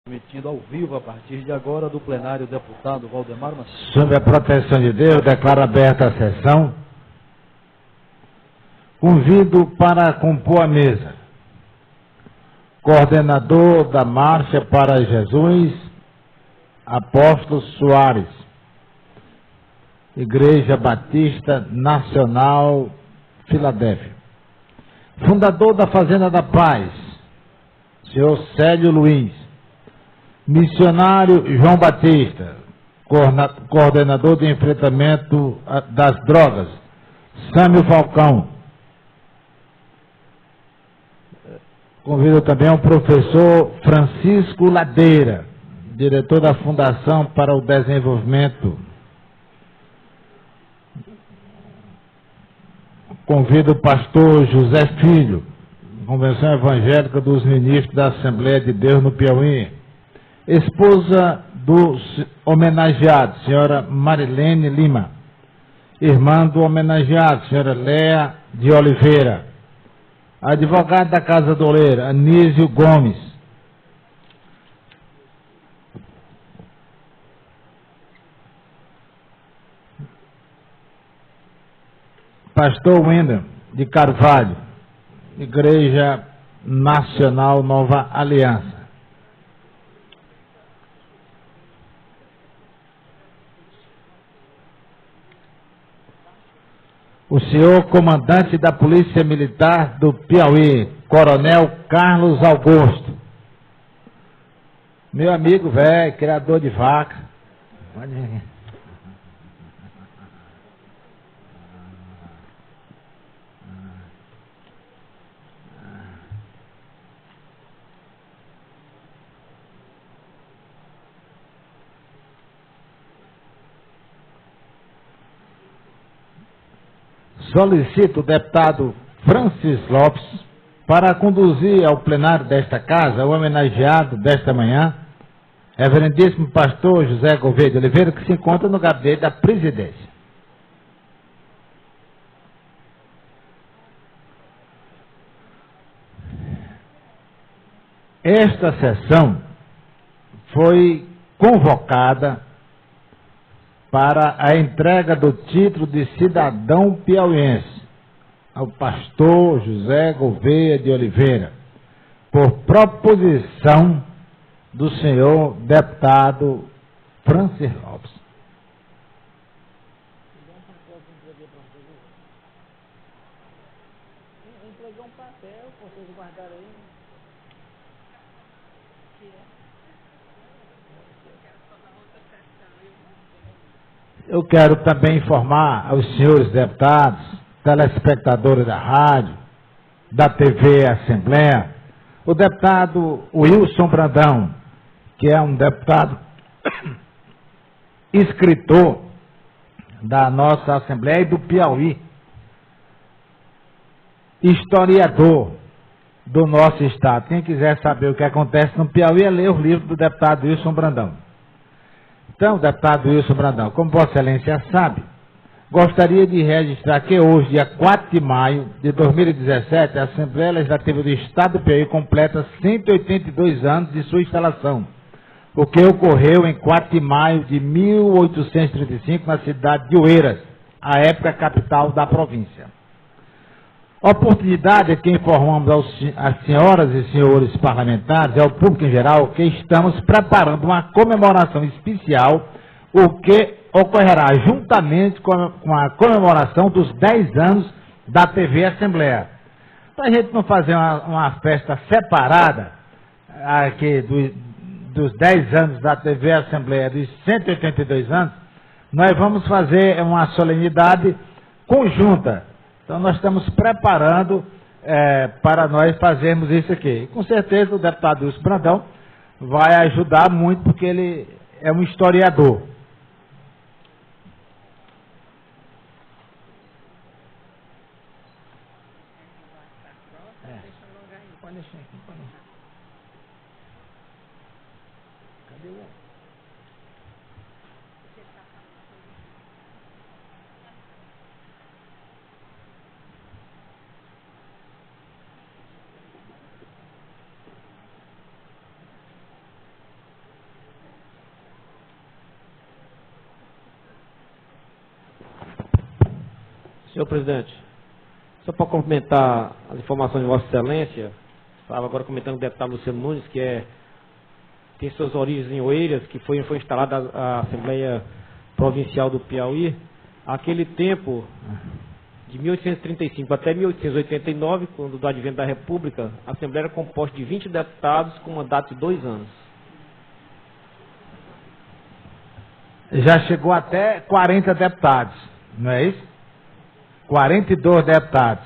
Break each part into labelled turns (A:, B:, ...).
A: Transmitindo ao vivo a partir de agora do plenário deputado Valdemar Macedo.
B: Sob a proteção de Deus, declaro aberta a sessão. Convido para compor a mesa. Coordenador da Marcha para Jesus, Apóstolo Soares, Igreja Batista Nacional, Filadélfia. Fundador da Fazenda da Paz, senhor Célio Luiz. Missionário João Batista, coordenador de enfrentamento das drogas, Sâmio Falcão. Convido também o professor Francisco Ladeira, diretor da Fundação para o Desenvolvimento. Convido o pastor José Filho, Convenção Evangélica dos Ministros da Assembleia de Deus no Piauí. Esposa do homenageado, senhora Marilene Lima. Irmã do homenageado, senhora Léa de Oliveira. Advogado da Casa do Oleiro, Anísio Gomes. Pastor Wendel de Carvalho, Igreja Nacional Nova Aliança. O senhor comandante da Polícia Militar do Piauí, Coronel Carlos Augusto. Meu amigo velho, criador de vaca. Pode vir. Solicito o deputado Francis Lopes para conduzir ao plenário desta casa o homenageado desta manhã, reverendíssimo pastor José Gouveia de Oliveira, que se encontra no gabinete da presidência. Esta sessão foi convocada para a entrega do título de cidadão piauiense ao pastor José Gouveia de Oliveira, por proposição do senhor deputado Francis Lopes.
C: Entregou um papel, vocês guardaram aí.
B: Eu quero também informar aos senhores deputados, telespectadores da rádio, da TV Assembleia, o deputado Wilson Brandão, que é um deputado escritor da nossa Assembleia e do Piauí, historiador do nosso estado. Quem quiser saber o que acontece no Piauí é ler os livros do deputado Wilson Brandão. Então, deputado Wilson Brandão, como Vossa Excelência sabe, gostaria de registrar que hoje, dia 4 de maio de 2017, a Assembleia Legislativa do Estado do Piauí completa 182 anos de sua instalação, o que ocorreu em 4 de maio de 1835 na cidade de Oeiras, a época capital da província. Oportunidade é que informamos às senhoras e senhores parlamentares e ao público em geral que estamos preparando uma comemoração especial, o que ocorrerá juntamente com a comemoração dos 10 anos da TV Assembleia. Para a gente não fazer uma festa separada aqui dos 10 anos da TV Assembleia, dos 182 anos, nós vamos fazer uma solenidade conjunta. Então, nós estamos preparando para nós fazermos isso aqui. E, com certeza, o deputado Wilson Brandão vai ajudar muito, porque ele é um historiador. Pode deixar aqui, pode deixar. Cadê o...
D: Senhor presidente, só para complementar as informações de Vossa Excelência, estava agora comentando com o deputado Luciano Nunes, que tem suas origens em Oeiras, que foi instalada a Assembleia Provincial do Piauí. Aquele tempo, de 1835 até 1889, quando do advento da República, a Assembleia era composta de 20 deputados com mandato de 2 anos.
B: Já chegou até 40 deputados, não é isso? 42 deputados.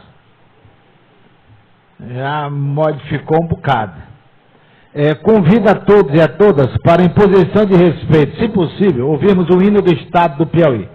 B: Já modificou um bocado. Convido a todos e a todas para, em posição de respeito, se possível, ouvirmos o hino do Estado do Piauí.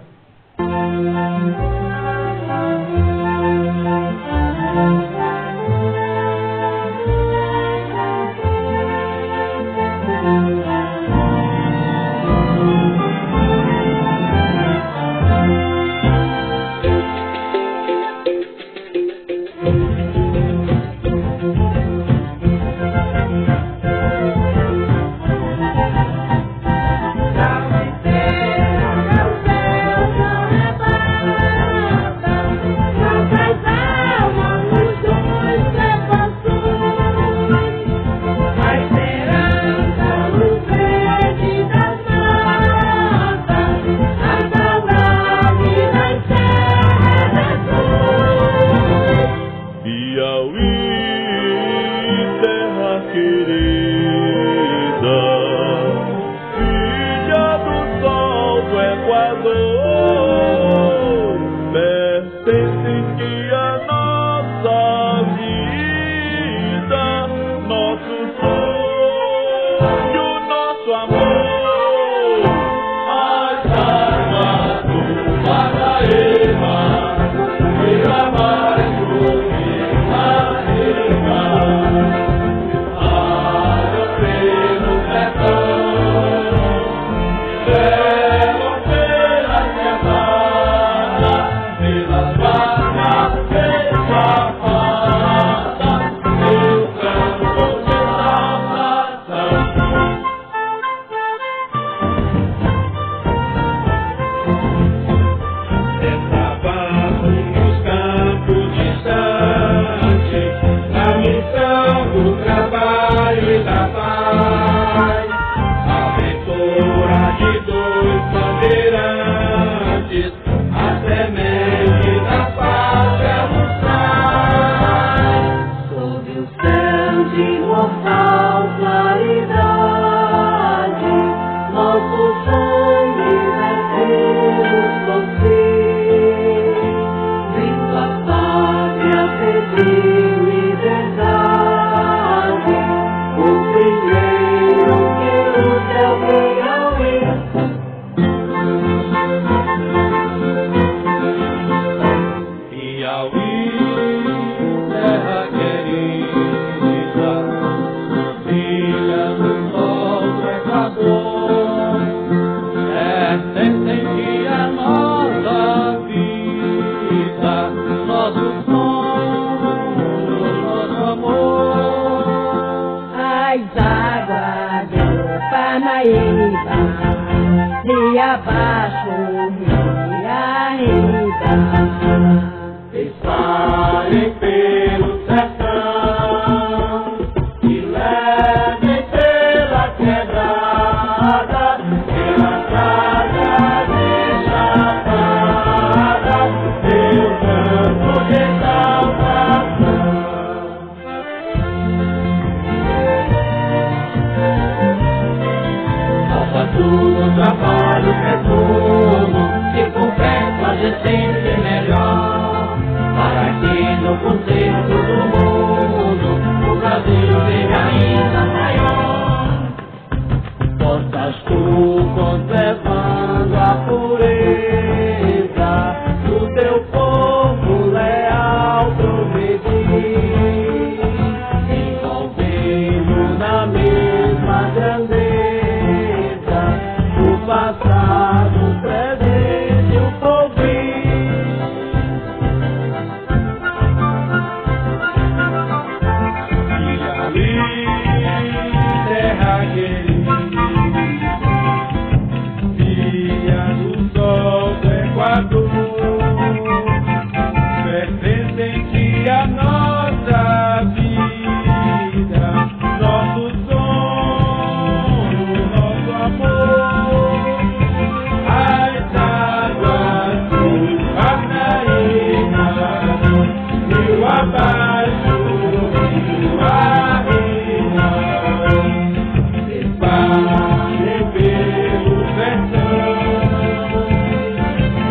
E: viagem pelo sertão,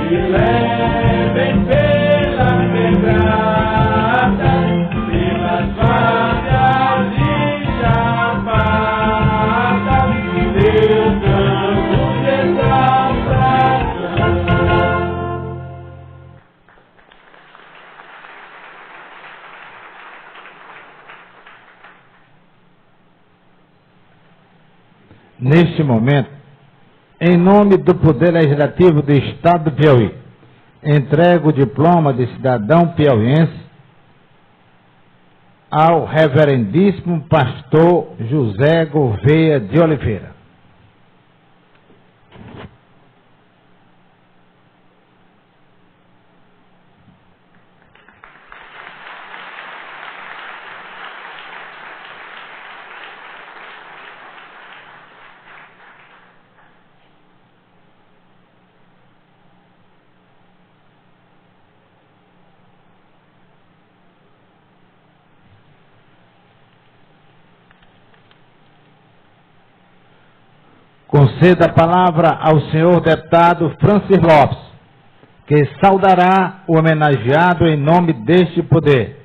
E: me levem pela quebrada, pelas falhas e chapadas, meu canto de exaltação.
B: Neste momento, em nome do Poder Legislativo do Estado do Piauí, entrego o diploma de cidadão piauiense ao reverendíssimo pastor José Gouveia de Oliveira. Conceda a palavra ao senhor deputado Francis Lopes, que saudará o homenageado em nome deste poder.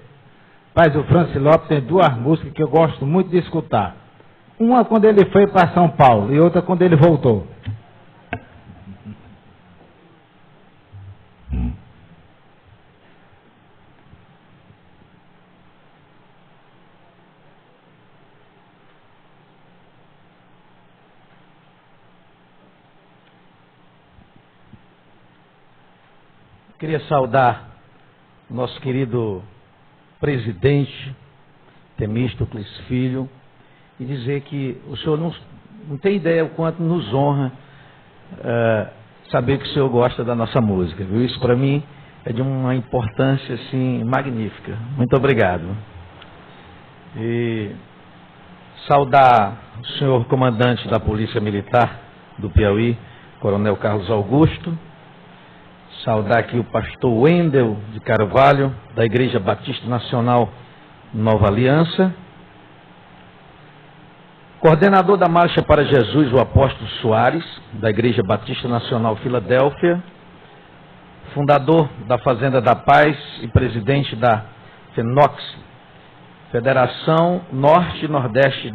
B: Mas o Francis Lopes tem duas músicas que eu gosto muito de escutar. Uma quando ele foi para São Paulo e outra quando ele voltou.
A: Queria saudar o nosso querido presidente, Temístocles Filho, e dizer que o senhor não tem ideia o quanto nos honra saber que o senhor gosta da nossa música, viu? Isso para mim é de uma importância assim magnífica. Muito obrigado. E saudar o senhor comandante da Polícia Militar do Piauí, Coronel Carlos Augusto. Saudar aqui o pastor Wendel de Carvalho, da Igreja Batista Nacional Nova Aliança. Coordenador da Marcha para Jesus, o apóstolo Soares, da Igreja Batista Nacional Filadélfia. Fundador da Fazenda da Paz e presidente da FENOX, Federação Norte e Nordeste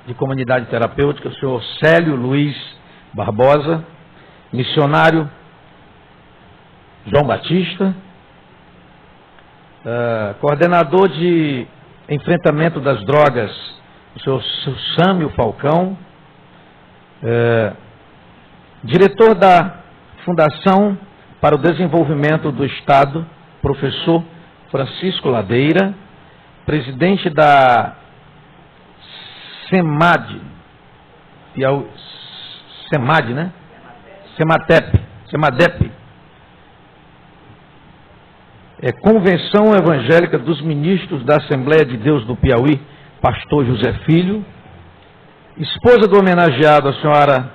A: de Comunidade Terapêutica, o senhor Célio Luiz Barbosa. Missionário João Batista, coordenador de enfrentamento das drogas, o senhor Sâmio Falcão, diretor da Fundação para o Desenvolvimento do Estado, professor Francisco Ladeira, presidente da SEMAD, né? SEMADEP, Convenção Evangélica dos Ministros da Assembleia de Deus do Piauí, pastor José Filho, esposa do homenageado, a senhora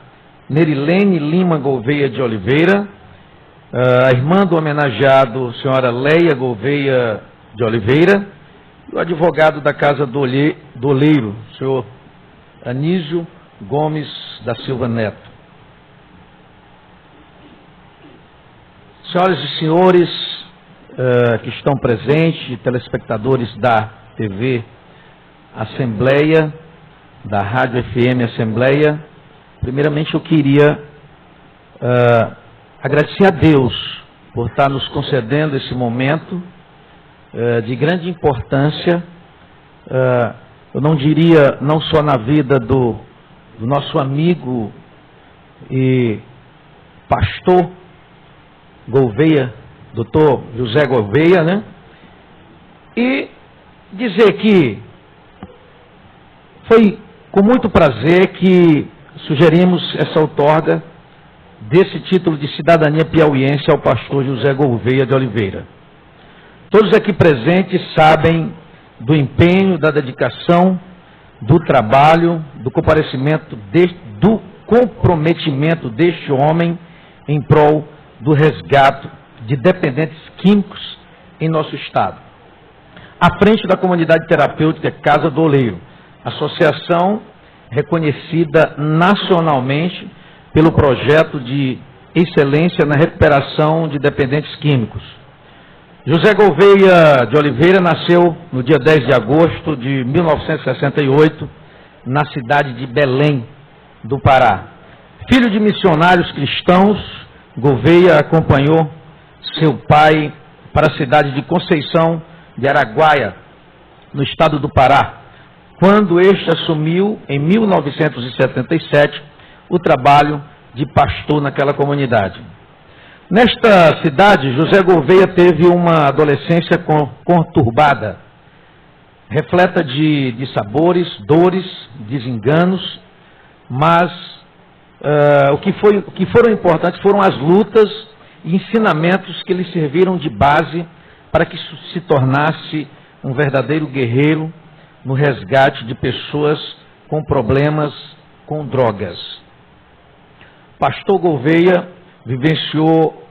A: Nerilene Lima Gouveia de Oliveira, a irmã do homenageado, a senhora Leia Gouveia de Oliveira, e o advogado da Casa do Oleiro, o senhor Anísio Gomes da Silva Neto. Senhoras e senhores que estão presentes, telespectadores da TV Assembleia, da Rádio FM Assembleia, primeiramente eu queria agradecer a Deus por estar nos concedendo esse momento de grande importância, eu não diria não só na vida do nosso amigo e pastor Gouveia, doutor José Gouveia, né? E dizer que foi com muito prazer que sugerimos essa outorga desse título de cidadania piauiense ao pastor José Gouveia de Oliveira. Todos aqui presentes sabem do empenho, da dedicação, do trabalho, do comparecimento, do comprometimento deste homem em prol do resgate de dependentes químicos em nosso estado. À frente da comunidade terapêutica Casa do Oleiro, associação reconhecida nacionalmente pelo projeto de excelência na recuperação de dependentes químicos. José Gouveia de Oliveira nasceu no dia 10 de agosto de 1968, na cidade de Belém, do Pará. Filho de missionários cristãos, Gouveia acompanhou seu pai para a cidade de Conceição de Araguaia, no estado do Pará, quando este assumiu, em 1977, o trabalho de pastor naquela comunidade. Nesta cidade, José Gouveia teve uma adolescência conturbada, repleta de sabores, dores, desenganos, mas o que foram importantes foram as lutas e ensinamentos que lhe serviram de base para que se tornasse um verdadeiro guerreiro no resgate de pessoas com problemas com drogas. Pastor Gouveia vivenciou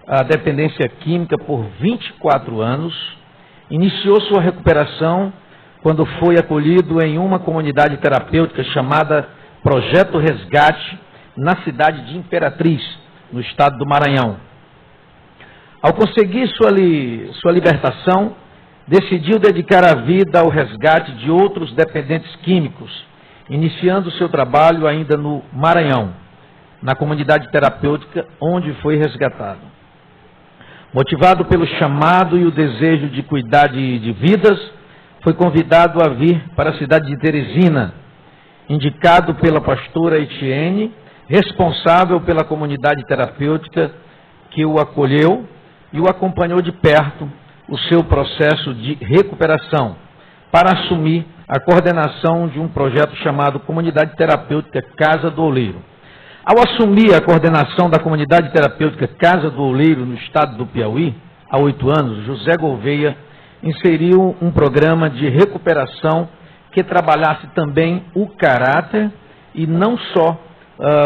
A: a dependência química por 24 anos, iniciou sua recuperação quando foi acolhido em uma comunidade terapêutica chamada Projeto Resgate, na cidade de Imperatriz, no estado do Maranhão. Ao conseguir sua libertação, decidiu dedicar a vida ao resgate de outros dependentes químicos, iniciando seu trabalho ainda no Maranhão, na comunidade terapêutica onde foi resgatado. Motivado pelo chamado e o desejo de cuidar de vidas, foi convidado a vir para a cidade de Teresina, indicado pela pastora Etienne, responsável pela comunidade terapêutica que o acolheu e o acompanhou de perto o seu processo de recuperação, para assumir a coordenação de um projeto chamado Comunidade Terapêutica Casa do Oleiro. Ao assumir a coordenação da Comunidade Terapêutica Casa do Oleiro no estado do Piauí, há 8 anos, José Gouveia inseriu um programa de recuperação que trabalhasse também o caráter e não só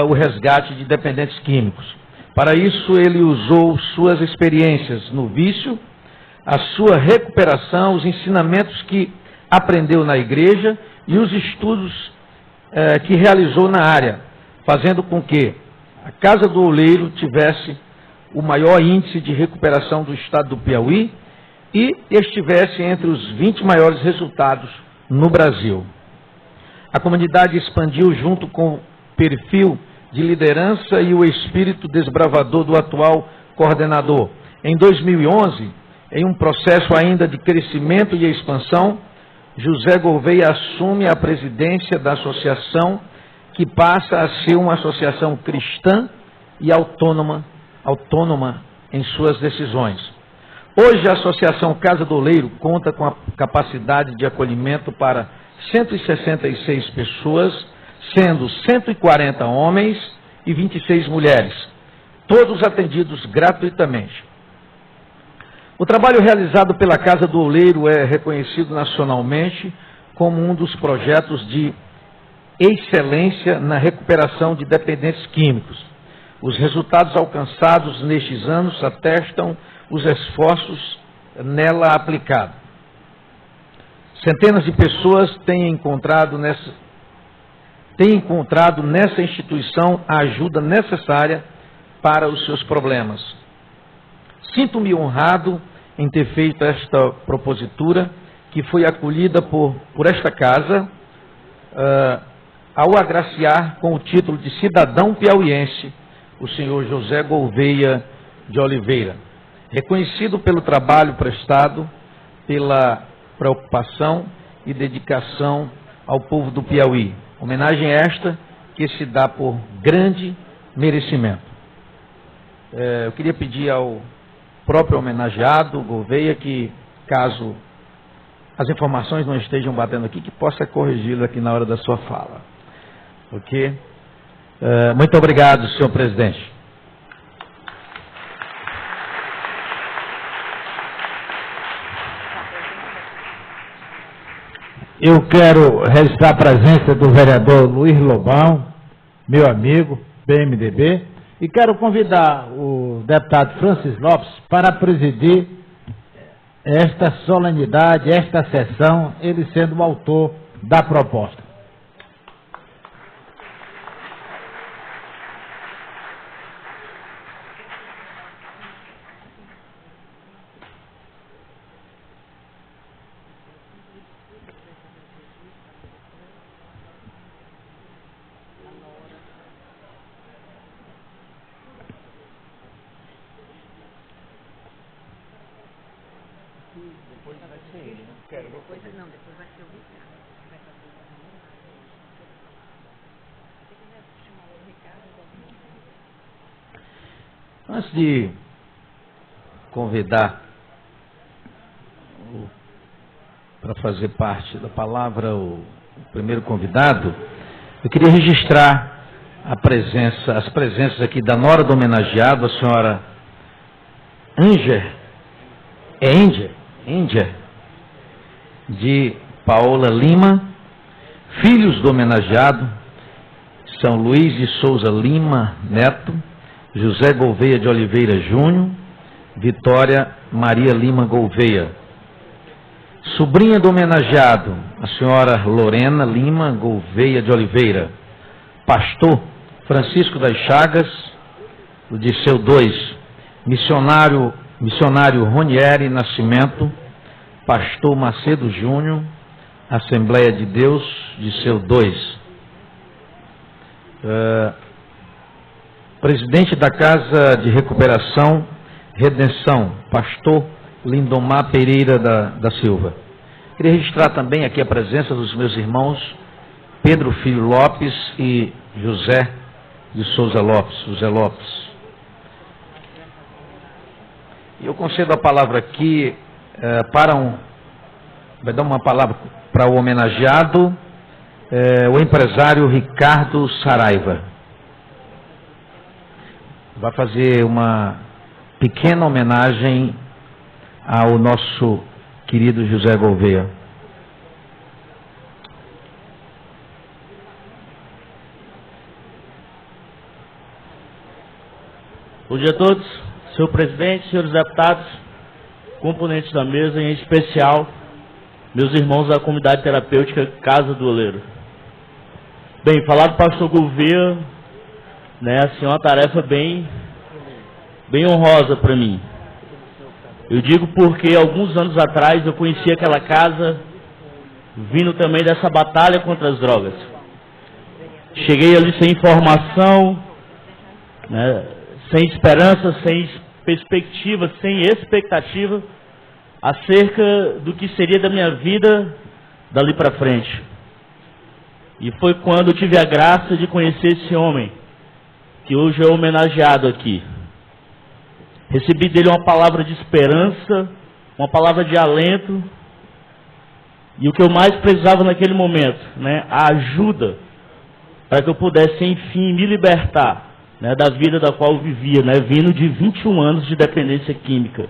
A: o resgate de dependentes químicos. Para isso, ele usou suas experiências no vício, a sua recuperação, os ensinamentos que aprendeu na igreja e os estudos que realizou na área, fazendo com que a Casa do Oleiro tivesse o maior índice de recuperação do estado do Piauí e estivesse entre os 20 maiores resultados no Brasil. A comunidade expandiu junto com o perfil de liderança e o espírito desbravador do atual coordenador. Em 2011, em um processo ainda de crescimento e expansão, José Gouveia assume a presidência da associação, que passa a ser uma associação cristã e autônoma em suas decisões. Hoje, a Associação Casa do Oleiro conta com a capacidade de acolhimento para 166 pessoas, sendo 140 homens e 26 mulheres, todos atendidos gratuitamente. O trabalho realizado pela Casa do Oleiro é reconhecido nacionalmente como um dos projetos de excelência na recuperação de dependentes químicos. Os resultados alcançados nestes anos atestam os esforços nela aplicados. Centenas de pessoas têm encontrado nessa instituição a ajuda necessária para os seus problemas. Sinto-me honrado em ter feito esta propositura, que foi acolhida por esta casa, ao agraciar com o título de cidadão piauiense o senhor José Gouveia de Oliveira, reconhecido pelo trabalho prestado, pela preocupação e dedicação ao povo do Piauí. Homenagem esta que se dá por grande merecimento. Eu queria pedir ao próprio homenageado, Gouveia, que caso as informações não estejam batendo aqui, que possa corrigi-lo aqui na hora da sua fala. Ok? Muito obrigado, senhor presidente.
B: Eu quero registrar a presença do vereador Luiz Lobão, meu amigo, PMDB, e quero convidar o deputado Francis Lopes para presidir esta solenidade, esta sessão, ele sendo o autor da proposta.
A: Antes de convidar para fazer parte da palavra o primeiro convidado, eu queria registrar as presenças aqui da nora do homenageado, a senhora Índia, de Paola Lima, filhos do homenageado, São Luís de Souza Lima Neto, José Gouveia de Oliveira Júnior, Vitória Maria Lima Gouveia. Sobrinha do homenageado, a senhora Lorena Lima Gouveia de Oliveira. Pastor Francisco das Chagas, do Disseu 2. Missionário Ronieri Nascimento, Pastor Macedo Júnior, Assembleia de Deus, Disseu 2. Presidente da Casa de Recuperação Redenção, Pastor Lindomar Pereira da Silva. Queria registrar também aqui a presença dos meus irmãos Pedro Filho Lopes e José de Souza Lopes, José Lopes. E eu concedo a palavra aqui vai dar uma palavra para o homenageado, o empresário Ricardo Saraiva. Vai fazer uma pequena homenagem ao nosso querido José Gouveia.
F: Bom dia a todos, senhor presidente, senhores deputados, componentes da mesa, em especial, meus irmãos da comunidade terapêutica Casa do Oleiro. Bem, falar do pastor Gouveia, assim, é uma tarefa bem honrosa para mim. Eu digo porque alguns anos atrás eu conheci aquela casa vindo também dessa batalha contra as drogas. Cheguei ali sem informação, sem esperança, sem perspectiva, sem expectativa acerca do que seria da minha vida dali para frente. E foi quando eu tive a graça de conhecer esse homem, que hoje é homenageado aqui. Recebi dele uma palavra de esperança, uma palavra de alento, e o que eu mais precisava naquele momento, a ajuda para que eu pudesse, enfim, me libertar da vida da qual eu vivia, vindo de 21 anos de dependência química.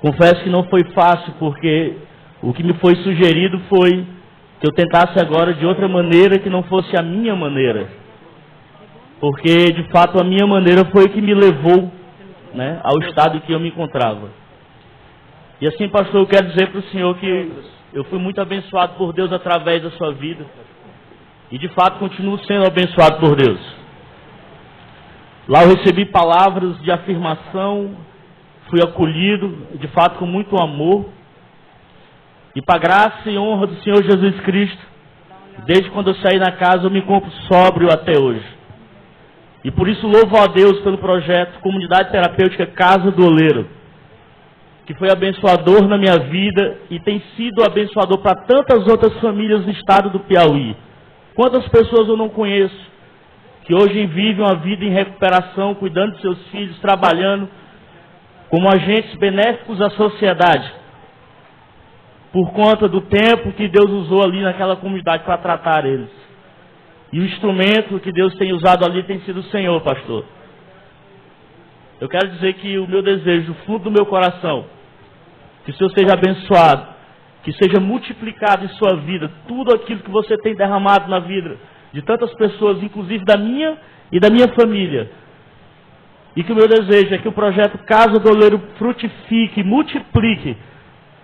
F: Confesso que não foi fácil, porque o que me foi sugerido foi que eu tentasse agora de outra maneira que não fosse a minha maneira. Porque, de fato, a minha maneira foi que me levou ao estado em que eu me encontrava. E assim, pastor, eu quero dizer para o senhor que eu fui muito abençoado por Deus através da sua vida. E, de fato, continuo sendo abençoado por Deus. Lá eu recebi palavras de afirmação, fui acolhido, de fato, com muito amor. E para a graça e honra do Senhor Jesus Cristo, desde quando eu saí da casa, eu me encontro sóbrio até hoje. E por isso louvo a Deus pelo projeto Comunidade Terapêutica Casa do Oleiro, que foi abençoador na minha vida e tem sido abençoador para tantas outras famílias do estado do Piauí. Quantas pessoas eu não conheço que hoje vivem uma vida em recuperação, cuidando de seus filhos, trabalhando como agentes benéficos à sociedade, por conta do tempo que Deus usou ali naquela comunidade para tratar eles. E o instrumento que Deus tem usado ali tem sido o Senhor, pastor. Eu quero dizer que o meu desejo, do fundo do meu coração, que o Senhor seja abençoado, que seja multiplicado em sua vida, tudo aquilo que você tem derramado na vida de tantas pessoas, inclusive da minha e da minha família. E que o meu desejo é que o projeto Casa do Oleiro frutifique, multiplique,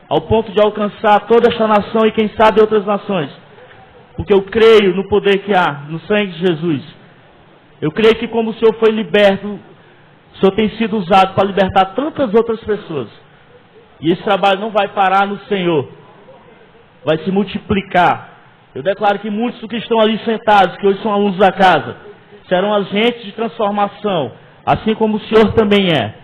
F: ao ponto de alcançar toda esta nação e quem sabe outras nações. Porque eu creio no poder que há no sangue de Jesus. Eu creio que como o Senhor foi liberto, o Senhor tem sido usado para libertar tantas outras pessoas. E esse trabalho não vai parar no Senhor, vai se multiplicar. Eu declaro que muitos que estão ali sentados, que hoje são alunos da casa, serão agentes de transformação, assim como o Senhor também é.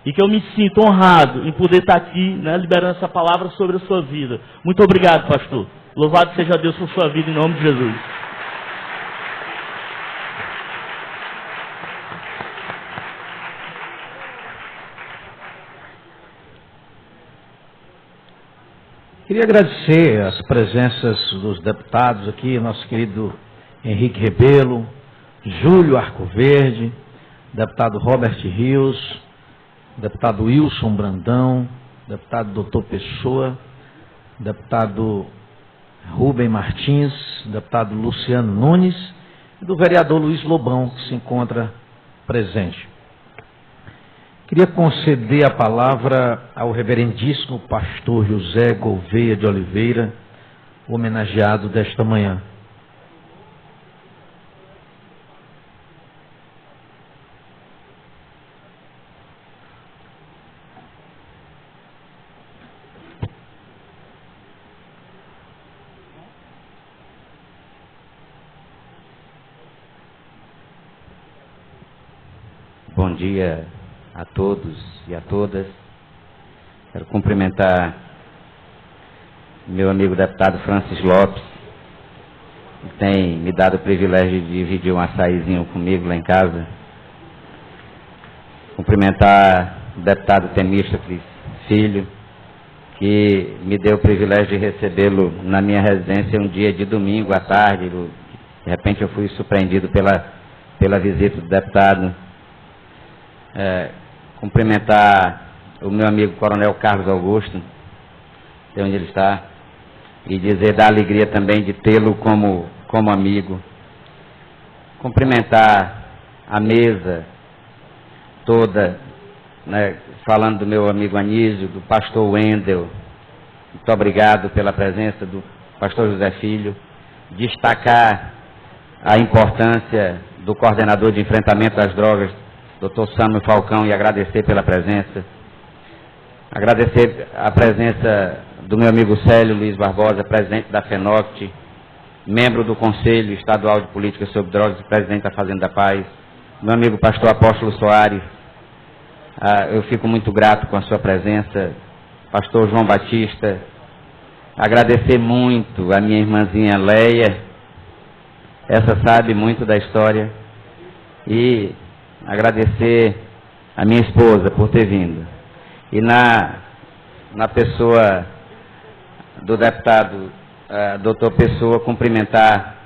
F: e que eu me sinto honrado em poder estar aqui, né, liberando essa palavra sobre a sua vida. Muito obrigado, pastor. Louvado seja Deus por sua vida, em nome de Jesus.
A: Queria agradecer as presenças dos deputados aqui, nosso querido Henrique Rebelo, Júlio Arcoverde, deputado Robert Rios, deputado Wilson Brandão, deputado Dr. Pessoa, deputado Rubem Martins, deputado Luciano Nunes e do vereador Luiz Lobão, que se encontra presente. Queria conceder a palavra ao reverendíssimo pastor José Gouveia de Oliveira, homenageado desta manhã.
G: Bom dia a todos e a todas. Quero cumprimentar meu amigo deputado Francis Lopes, que tem me dado o privilégio de dividir um açaizinho comigo lá em casa. Cumprimentar o deputado Temístocles Filho, que me deu o privilégio de recebê-lo na minha residência um dia de domingo à tarde. De repente eu fui surpreendido pela visita do deputado. Cumprimentar o meu amigo Coronel Carlos Augusto, sei onde ele está, e dizer da alegria também de tê-lo como amigo. Cumprimentar a mesa toda, né, falando do meu amigo Anísio, do pastor Wendel. Muito obrigado pela presença do pastor José Filho. Destacar a importância do coordenador de enfrentamento às drogas, Dr. Samuel Falcão, e agradecer pela presença. Agradecer a presença do meu amigo Célio Luiz Barbosa, presidente da FENOCT, membro do Conselho Estadual de Política sobre Drogas e presidente da Fazenda da Paz. Meu amigo pastor Apóstolo Soares, eu fico muito grato com a sua presença. Pastor João Batista, agradecer muito a minha irmãzinha Leia, essa sabe muito da história, e agradecer a minha esposa por ter vindo. E na pessoa do deputado Dr. Pessoa, cumprimentar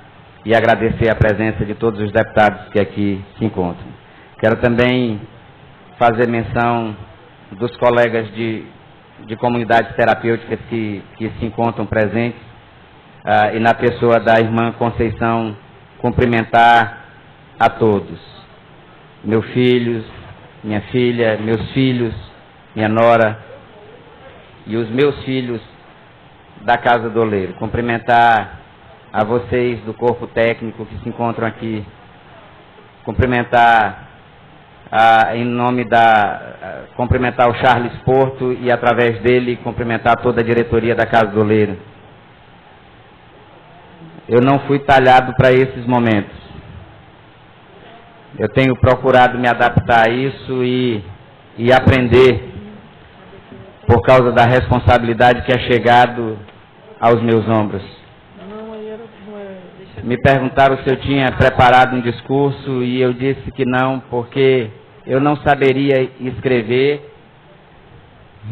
G: e agradecer a presença de todos os deputados que aqui se encontram. Quero também fazer menção dos colegas de comunidades terapêuticas que se encontram presentes, e na pessoa da irmã Conceição, cumprimentar a todos. Meus filhos, minha filha, meus filhos, minha nora e os meus filhos da Casa do Oleiro. Cumprimentar a vocês do corpo técnico que se encontram aqui. Cumprimentar cumprimentar o Charles Porto e através dele cumprimentar toda a diretoria da Casa do Oleiro. Eu não fui talhado para esses momentos. Eu tenho procurado me adaptar a isso e aprender por causa da responsabilidade que é chegado aos meus ombros. Me perguntaram se eu tinha preparado um discurso e eu disse que não, porque eu não saberia escrever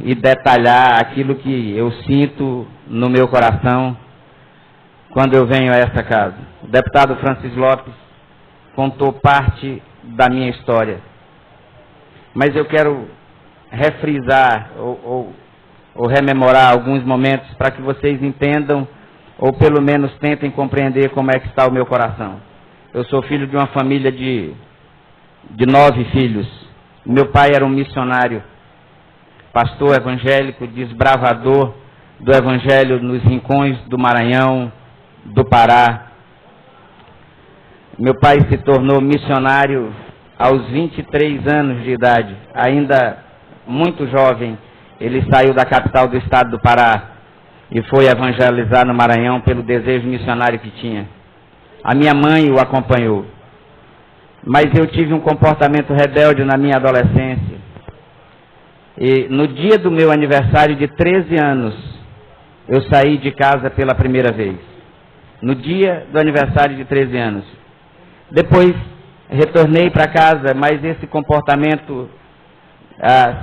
G: e detalhar aquilo que eu sinto no meu coração quando eu venho a essa casa. O deputado Francis Lopes contou parte da minha história, mas eu quero refrisar ou rememorar alguns momentos para que vocês entendam, ou pelo menos tentem compreender como é que está o meu coração. Eu sou filho de uma família de 9 filhos. Meu pai era um missionário, pastor evangélico, desbravador do evangelho nos rincões do Maranhão, do Pará. Meu pai se tornou missionário aos 23 anos de idade. Ainda muito jovem, ele saiu da capital do estado do Pará e foi evangelizar no Maranhão pelo desejo missionário que tinha. A minha mãe o E no dia do meu aniversário de 13 anos, eu saí de casa pela primeira vez. No dia do aniversário de 13 anos. Depois retornei para casa, mas esse comportamento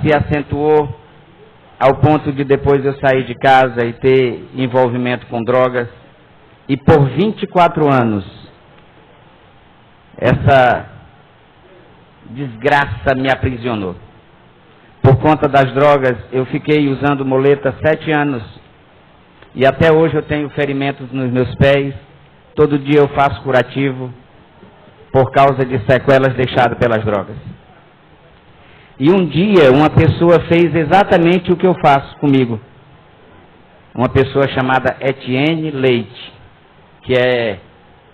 G: se acentuou ao ponto de depois eu sair de casa e ter envolvimento com drogas. E por 24 anos, essa desgraça me aprisionou. Por conta das drogas, eu fiquei usando muleta 7 anos. E até hoje eu tenho ferimentos nos meus pés. Todo dia eu faço curativo por causa de sequelas deixadas pelas drogas. E um dia uma pessoa fez exatamente o que eu faço comigo. Uma pessoa chamada Etienne Leite, que é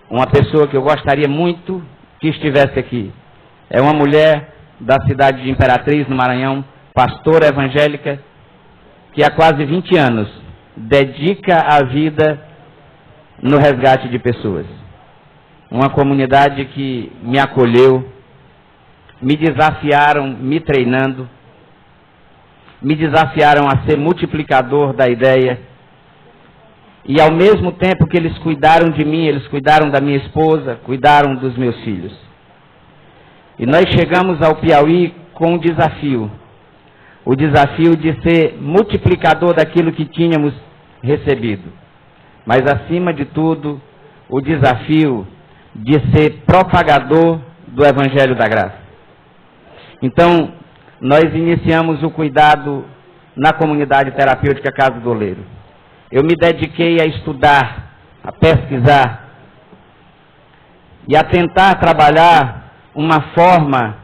G: uma pessoa que eu gostaria muito que estivesse aqui. É uma mulher da cidade de Imperatriz, no Maranhão, pastora evangélica, que há quase 20 anos dedica a vida no resgate de pessoas. Uma comunidade que me acolheu, me desafiaram, me treinando, me desafiaram a ser multiplicador da ideia. E ao mesmo tempo que eles cuidaram de mim, eles cuidaram da minha esposa, cuidaram dos meus filhos. E nós chegamos ao Piauí com um desafio. O desafio de ser multiplicador daquilo que tínhamos recebido. Mas acima de tudo, o desafio de ser propagador do Evangelho da Graça. Então, nós iniciamos o cuidado na comunidade terapêutica Casa do Oleiro. Eu me dediquei a estudar, a pesquisar e a tentar trabalhar uma forma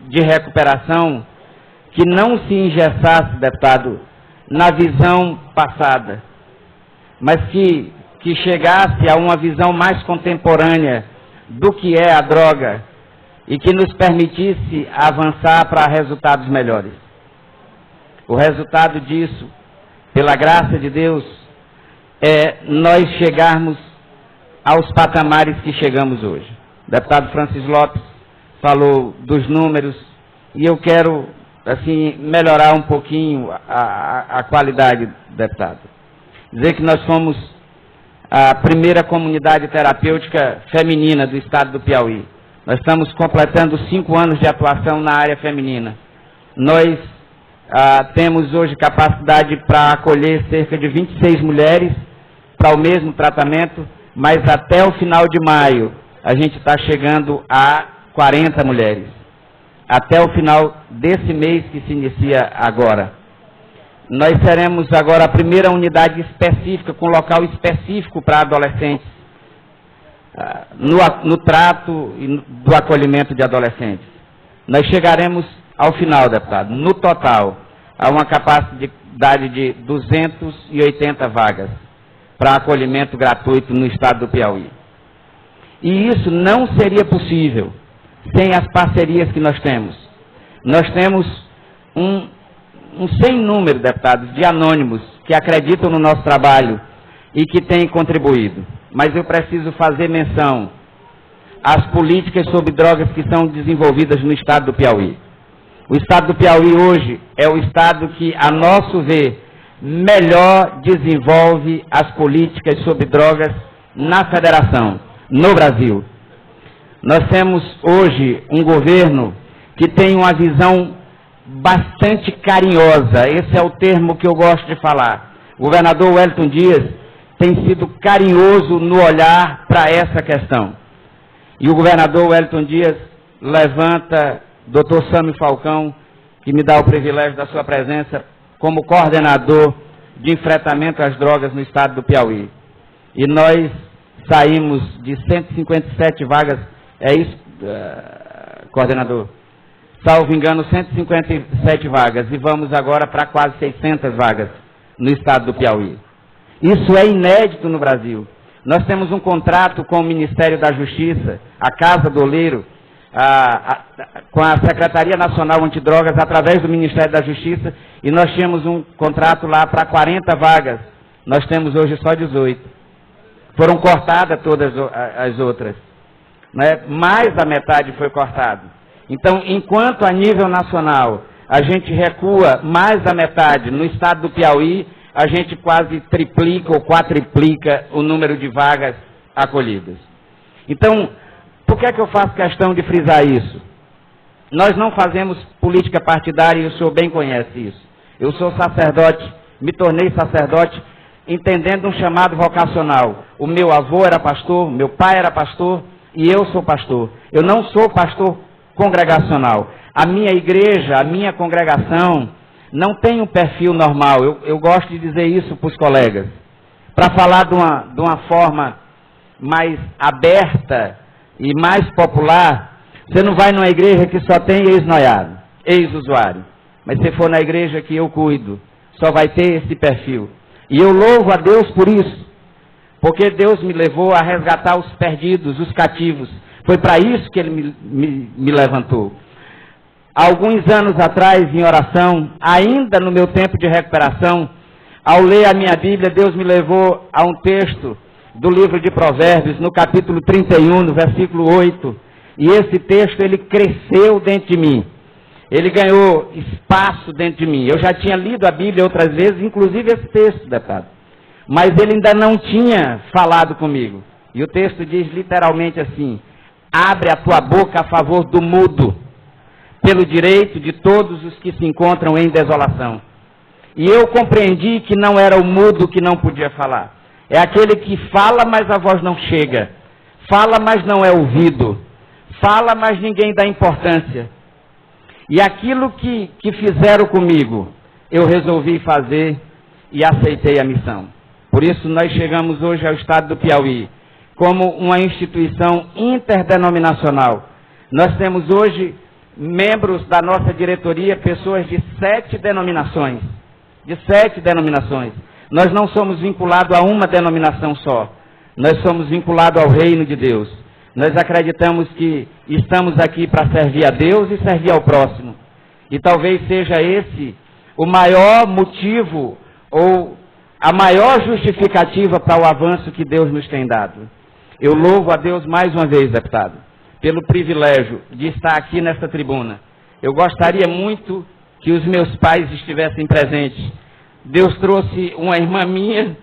G: de recuperação que não se engessasse, deputado, na visão passada, mas que chegasse a uma visão mais contemporânea do que é a droga e que nos permitisse avançar para resultados melhores. O resultado disso, pela graça de Deus, é nós chegarmos aos patamares que chegamos hoje. O deputado Francis Lopes falou dos números e eu quero, assim, melhorar um pouquinho a qualidade, deputado. Dizer que nós fomos a primeira comunidade terapêutica feminina do estado do Piauí. Nós estamos completando 5 anos de atuação na área feminina. Nós temos hoje capacidade para acolher cerca de 26 mulheres para o mesmo tratamento, mas até o final de maio a gente está chegando a 40 mulheres. Até o final desse mês que se inicia agora. Nós seremos agora a primeira unidade específica, com local específico para adolescentes, no trato e do acolhimento de adolescentes. Nós chegaremos ao final, deputado, no total, a uma capacidade de 280 vagas para acolhimento gratuito no estado do Piauí. E isso não seria possível sem as parcerias que nós temos. Nós temos um sem número, deputados, de anônimos que acreditam no nosso trabalho e que têm contribuído. Mas eu preciso fazer menção às políticas sobre drogas que são desenvolvidas no estado do Piauí. O estado do Piauí hoje é o estado que, a nosso ver, melhor desenvolve as políticas sobre drogas na federação, no Brasil. Nós temos hoje um governo que tem uma visão bastante carinhosa, esse é o termo que eu gosto de falar. O governador Wellington Dias tem sido carinhoso no olhar para essa questão. E o governador Wellington Dias levanta Dr. Sami Falcão, que me dá o privilégio da sua presença como coordenador de enfrentamento às drogas no estado do Piauí. E nós saímos de 157 vagas, é isso, coordenador? Salvo engano, 157 vagas, e vamos agora para quase 600 vagas no estado do Piauí. Isso é inédito no Brasil. Nós temos um contrato com o Ministério da Justiça, a Casa do Oleiro, com a Secretaria Nacional Antidrogas, através do Ministério da Justiça, e nós tínhamos um contrato lá para 40 vagas. Nós temos hoje só 18. Foram cortadas todas as outras, né? Mais da metade foi cortado. Então, enquanto a nível nacional a gente recua mais da metade. No estado do Piauí, a gente quase triplica ou quadriplica o número de vagas acolhidas. Então, por que é que eu faço questão de frisar isso? Nós não fazemos política partidária e o senhor bem conhece isso. Eu sou sacerdote, me tornei sacerdote entendendo um chamado vocacional. O meu avô era pastor, meu pai era pastor e eu sou pastor. Eu não sou pastor congregacional. A minha igreja, a minha congregação não tem um perfil normal. Eu gosto de dizer isso para os colegas. Para falar de uma forma mais aberta e mais popular, você não vai numa igreja que só tem ex-noiado, ex-usuário. Mas se for na igreja que eu cuido, só vai ter esse perfil. E eu louvo a Deus por isso. Porque Deus me levou a resgatar os perdidos, os cativos. Foi para isso que Ele me levantou. Há alguns anos atrás, em oração, ainda no meu tempo de recuperação, ao ler a minha Bíblia, Deus me levou a um texto do livro de Provérbios, no capítulo 31, no versículo 8. E esse texto, ele cresceu dentro de mim. Ele ganhou espaço dentro de mim. Eu já tinha lido a Bíblia outras vezes, inclusive esse texto, deputado. Mas ele ainda não tinha falado comigo. E o texto diz literalmente assim: abre a tua boca a favor do mudo, pelo direito de todos os que se encontram em desolação. E eu compreendi que não era o mudo que não podia falar. É aquele que fala, mas a voz não chega. Fala, mas não é ouvido. Fala, mas ninguém dá importância. E aquilo que fizeram comigo, eu resolvi fazer e aceitei a missão. Por isso nós chegamos hoje ao estado do Piauí, como uma instituição interdenominacional. Nós temos hoje membros da nossa diretoria, pessoas de 7 denominações. De 7 denominações. Nós não somos vinculados a uma denominação só. Nós somos vinculados ao reino de Deus. Nós acreditamos que estamos aqui para servir a Deus e servir ao próximo. E talvez seja esse o maior motivo ou a maior justificativa para o avanço que Deus nos tem dado. Eu louvo a Deus mais uma vez, deputado, pelo privilégio de estar aqui nesta tribuna. Eu gostaria muito que os meus pais estivessem presentes. Deus trouxe uma irmã minha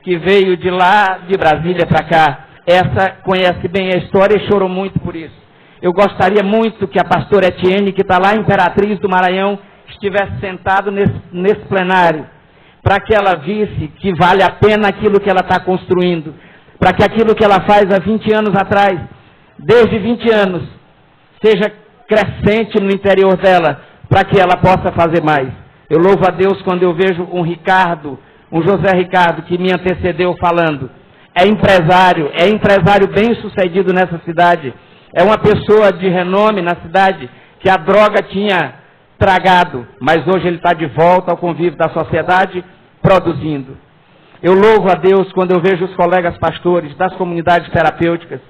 G: que veio de lá, de Brasília para cá. Essa conhece bem a história e chorou muito por isso. Eu gostaria muito que a pastora Etienne, que está lá em Imperatriz do Maranhão, estivesse sentado nesse plenário, para que ela visse que vale a pena aquilo que ela está construindo, para que aquilo que ela faz há 20 anos atrás, desde 20 anos, seja crescente no interior dela, para que ela possa fazer mais. Eu louvo a Deus quando eu vejo um José Ricardo, que me antecedeu falando. É empresário bem sucedido nessa cidade. É uma pessoa de renome na cidade que a droga tinha tragado, mas hoje ele está de volta ao convívio da sociedade, produzindo. Eu louvo a Deus quando eu vejo os colegas pastores das comunidades terapêuticas.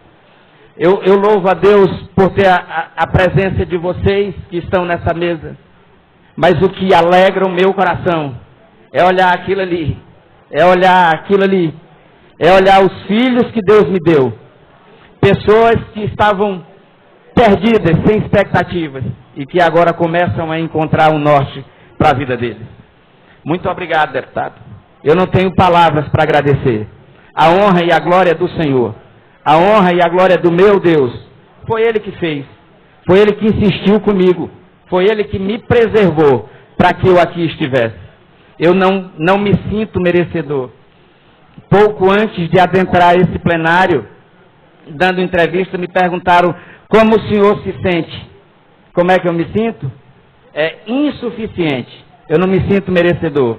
G: Eu louvo a Deus por ter a presença de vocês que estão nessa mesa. Mas o que alegra o meu coração é olhar aquilo ali, é olhar os filhos que Deus me deu. Pessoas que estavam perdidas, sem expectativas, e que agora começam a encontrar um norte para a vida deles. Muito obrigado, deputado. Eu não tenho palavras para agradecer. A honra e a glória do Senhor, a honra e a glória do meu Deus, foi Ele que fez. Foi Ele que insistiu comigo. Foi Ele que me preservou para que eu aqui estivesse. Eu não me sinto merecedor. Pouco antes de adentrar esse plenário, dando entrevista, me perguntaram como o senhor se sente. Como é que eu me sinto? É insuficiente. Eu não me sinto merecedor.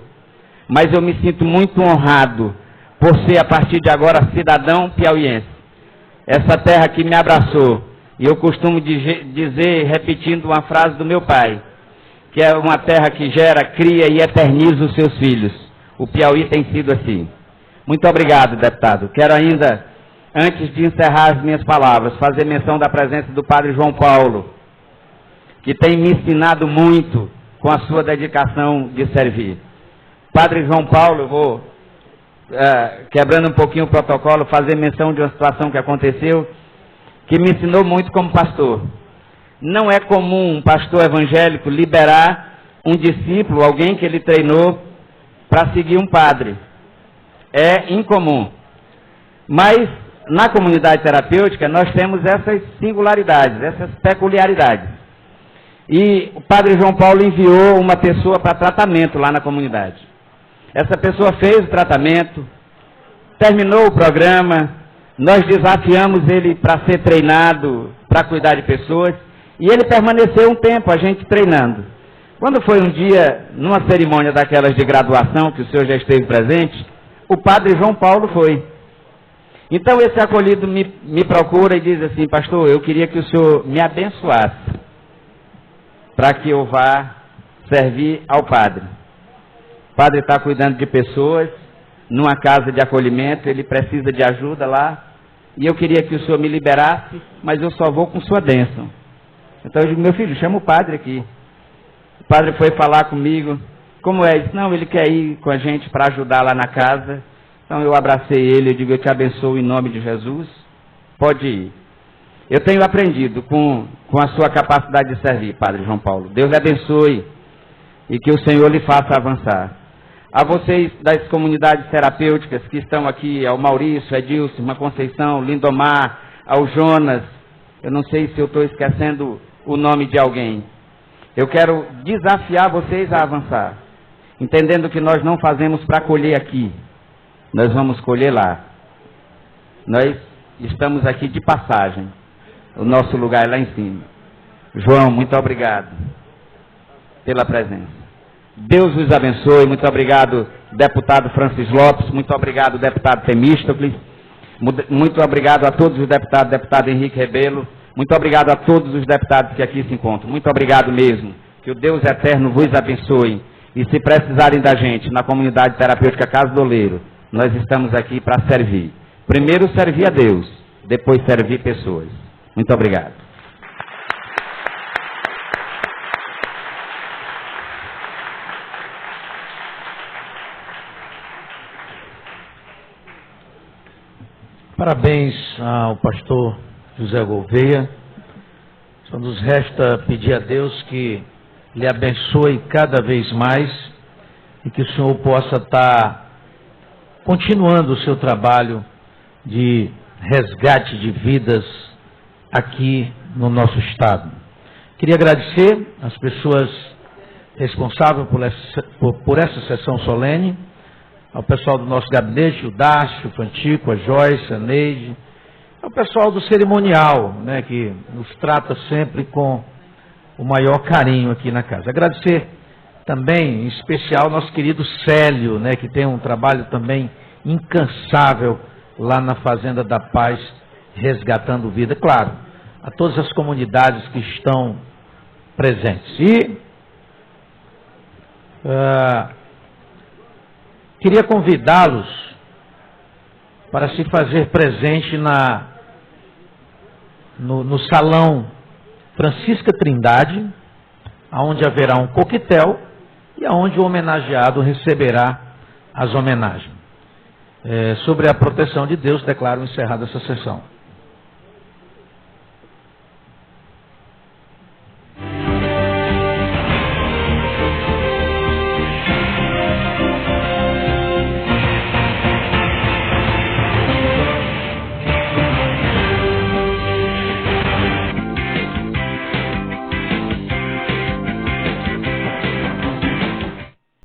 G: Mas eu me sinto muito honrado por ser, a partir de agora, cidadão piauiense. Essa terra que me abraçou. E eu costumo dizer, repetindo uma frase do meu pai, que é uma terra que gera, cria e eterniza os seus filhos. O Piauí tem sido assim. Muito obrigado, deputado. Quero ainda, antes de encerrar as minhas palavras, fazer menção da presença do padre João Paulo, que tem me ensinado muito com a sua dedicação de servir. Padre João Paulo, eu vou, quebrando um pouquinho o protocolo, fazer menção de uma situação que aconteceu, que me ensinou muito como pastor. não é comum um pastor evangélico liberar um discípulo, alguém que ele treinou, para seguir um padre. É incomum. Mas, na comunidade terapêutica, nós temos essas singularidades, essas peculiaridades. E o padre João Paulo enviou uma pessoa para tratamento lá na comunidade. Essa pessoa fez o tratamento, terminou o programa, nós desafiamos ele para ser treinado, para cuidar de pessoas, e ele permaneceu um tempo, a gente treinando. Quando foi um dia, numa cerimônia daquelas de graduação, que o senhor já esteve presente, o padre João Paulo foi. Então esse acolhido me procura e diz assim: pastor, eu queria que o senhor me abençoasse, para que eu vá servir ao padre. O padre está cuidando de pessoas, numa casa de acolhimento, ele precisa de ajuda lá, e eu queria que o senhor me liberasse, mas eu só vou com sua bênção. Então eu digo: meu filho, chama o padre aqui. O padre foi falar comigo. Como é? Ele disse: não, ele quer ir com a gente para ajudar lá na casa. Então eu abracei ele, eu digo: eu te abençoo em nome de Jesus, pode ir. Eu tenho aprendido com a sua capacidade de servir, padre João Paulo. Deus lhe abençoe e que o Senhor lhe faça avançar. A vocês das comunidades terapêuticas que estão aqui, ao Maurício, Edilson, irmã Conceição, Lindomar, ao Jonas, eu não sei se eu estou esquecendo o nome de alguém. Eu quero desafiar vocês a avançar, entendendo que nós não fazemos para colher aqui, nós vamos colher lá. Nós estamos aqui de passagem, o nosso lugar é lá em cima. João, muito obrigado pela presença. Deus os abençoe. Muito obrigado, deputado Francis Lopes. Muito obrigado, deputado Temístocles. Muito obrigado a todos os deputados, deputado Henrique Rebelo. Muito obrigado a todos os deputados que aqui se encontram. Muito obrigado mesmo. Que o Deus eterno vos abençoe. E se precisarem da gente na comunidade terapêutica Casa do Oleiro, nós estamos aqui para servir. Primeiro servir a Deus, depois servir pessoas. Muito obrigado.
A: Parabéns ao pastor José Gouveia. Só nos resta pedir a Deus que lhe abençoe cada vez mais e que o Senhor possa estar continuando o seu trabalho de resgate de vidas aqui no nosso estado. Queria agradecer as pessoas responsáveis por essa sessão solene, ao pessoal do nosso gabinete, o Dácio, o Fantico, a Joyce, a Neide, ao pessoal do cerimonial, né, que nos trata sempre com o maior carinho aqui na casa. Agradecer também, em especial, ao nosso querido Célio, né, que tem um trabalho também incansável lá na Fazenda da Paz, resgatando vida. Claro, a todas as comunidades que estão presentes. E queria convidá-los para se fazer presente no salão Francisca Trindade, onde haverá um coquetel e onde o homenageado receberá as homenagens. Sobre a proteção de Deus, declaro encerrada essa sessão.